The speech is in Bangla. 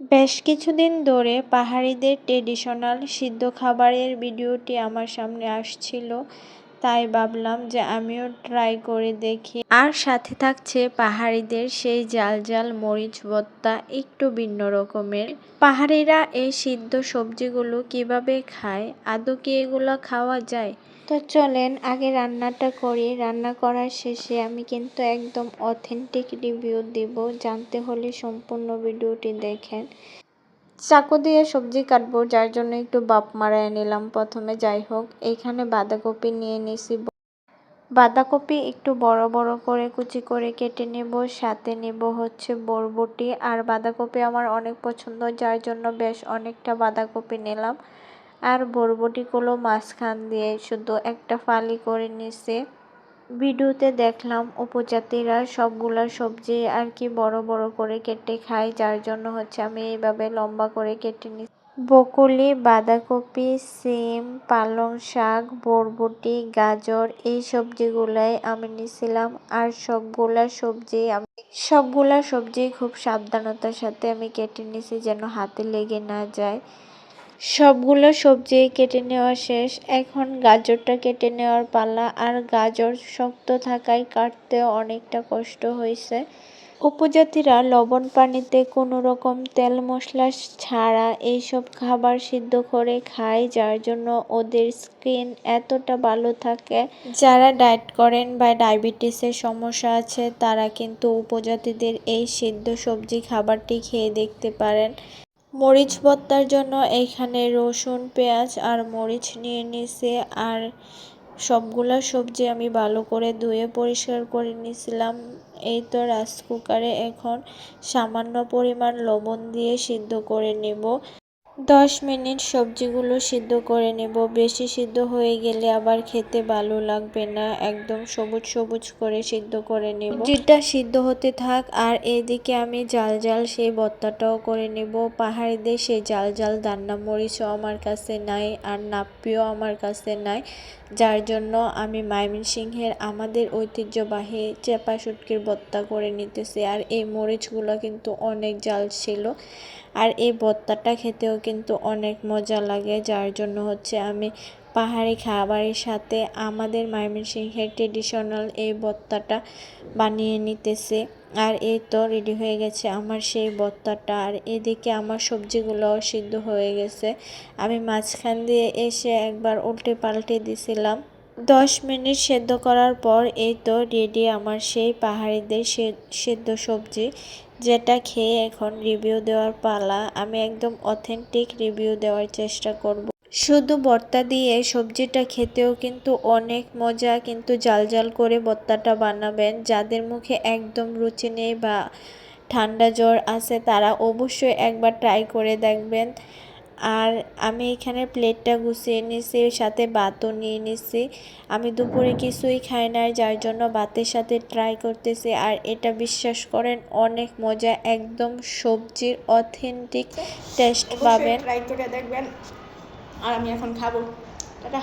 বেশ কিছুদিন ধরে পাহাড়িদের ট্রেডিশনাল সিদ্ধ খাবারের ভিডিওটি আমার সামনে আসছিল, তাই ভাবলাম যে আমিও ট্রাই করে দেখি। আর সাথে থাকছে পাহাড়িদের সেই জাল জাল মরিচ ভর্তা, একটু ভিন্ন রকমের। পাহাড়িরা এই সিদ্ধ সবজিগুলো কিভাবে খায়, আদৌ কি এগুলো খাওয়া যায়? তো চলেন আগে রান্নাটা করি। রান্না করার শেষে আমি কিন্তু একদম অথেন্টিক রিভিউ দিব। জানতে হলে সম্পূর্ণ ভিডিওটি দেখেন। চাকু দিয়ে সবজি কাটবো, যার জন্য একটু বাপ মারায় নিলাম প্রথমে। যাই হোক, এইখানে বাঁধাকপি নিয়ে নিছি। বাঁধাকপি একটু বড় বড় করে কুচি করে কেটে নেব। সাথে নেব হচ্ছে বরবটি। আর বাঁধাকপি আমার অনেক পছন্দ, যার জন্য বেশ অনেকটা বাঁধাকপি নিলাম। আর বরবটিগুলো মাঝখান দিয়ে শুধু একটা ফালি করে নিছে। ভিডিওতে দেখলাম উপজাতিরা সবগুলা সবজি আর কি বড় বড় করে কেটে খায়, যার জন্য হচ্ছে আমি এইভাবে লম্বা করে কেটে নিই। বকুলি, বাঁধাকপি, সিম, পালং শাক, বরবটি, গাজর, এই সবজিগুলাই আমি নিছিলাম। আর সবগুলা সবজি খুব সাবধানতার সাথে আমি কেটে নিছি, যেন হাতে লেগে না যায়। সবগুলো সবজি কেটে নেওয়া শেষ। এখন গাজরটা কেটে নেওয়ার পালা। আর গাজর শক্ত থাকায় কাটতেও অনেকটা কষ্ট হয়েছে। উপজাতিরা লবণ পানিতে কোনো রকম তেল মশলা ছাড়া এইসব খাবার সিদ্ধ করে খায়, যার জন্য ওদের স্কিন এতটা ভালো থাকে। যারা ডায়েট করেন বা ডায়াবেটিসের সমস্যা আছে, তারা কিন্তু উপজাতিদের এই সিদ্ধ সবজি খাবারটি খেয়ে দেখতে পারেন। মরিচ ভর্তার জন্য এইখানে রসুন, পেঁয়াজ আর মরিচ নিয়ে নিছি। আর সবগুলা সবজি আমি ভালো করে ধুয়ে পরিষ্কার করে নিয়েছিলাম। এই তো রাইস কুকারে এখন সামান্য পরিমাণ লবণ দিয়ে সিদ্ধ করে নেব। 10 মিনিট সবজিগুলো সিদ্ধ করে নেব। বেশি সিদ্ধ হয়ে গেলে আবার খেতে ভালো লাগবে না। একদম সবুজ সবুজ করে সিদ্ধ করে নেব। সবজিটা সিদ্ধ হতে থাক। আর এদিকে আমি জাল জাল সেই ভর্তাটাও করে নেব। পাহাড়িদের সেই জাল জাল দান্না মরিচও আমার কাছে নাই, আর নাপ্পিও আমার কাছে নাই, যার জন্য আমি ময়মনসিংহের আমাদের ঐতিহ্যবাহী চেপা শুটকির ভর্তা করে নিতেছি। আর এই মরিচগুলো কিন্তু অনেক জাল ছিল। আর এই ভর্তাটা খেতেও কিন্তু অনেক মজা লাগে, যার জন্য হচ্ছে আমি পাহাড়ি খাবারের সাথে আমাদের ময়মনসিংহের ট্রেডিশনাল এই ভর্তাটা বানিয়ে নিতেছি। আর এই তো রেডি হয়ে গেছে আমার সেই ভর্তাটা। আর এদিকে আমার সবজিগুলোও সিদ্ধ হয়ে গেছে। আমি মাঝখান দিয়ে এসে একবার উল্টে পাল্টে দিছিলাম। 10 মিনিট সেদ্ধ করার পর এই তো রেডি আমার সেই পাহাড়িদের সেদ্ধ সবজি, যেটা খেয়ে এখন রিভিউ দেওয়ার পালা। আমি একদম অথেন্টিক রিভিউ দেওয়ার চেষ্টা করব। শুধু ভর্তা দিয়ে সবজিটা খেতেও কিন্তু অনেক মজা, কিন্তু জাল জাল করে ভর্তাটা বানাবেন। যাদের মুখে একদম রুচি নেই বা ঠান্ডা জ্বর আছে, তারা অবশ্যই একবার ট্রাই করে দেখবেন। আর আমি এখানে প্লেটটা গুছিয়ে নিছি, সাথে ভাতও নিয়ে নিছি। আমি দুপুরে কিছুই খাই না, যার জন্য ভাতের সাথে ট্রাই করতেছি। আর এটা বিশ্বাস করেন অনেক মজা, একদম সবজির অথেন্টিক টেস্ট পাবেন। ট্রাই করে দেখবেন। আর আমি এখন খাবো। টাটা।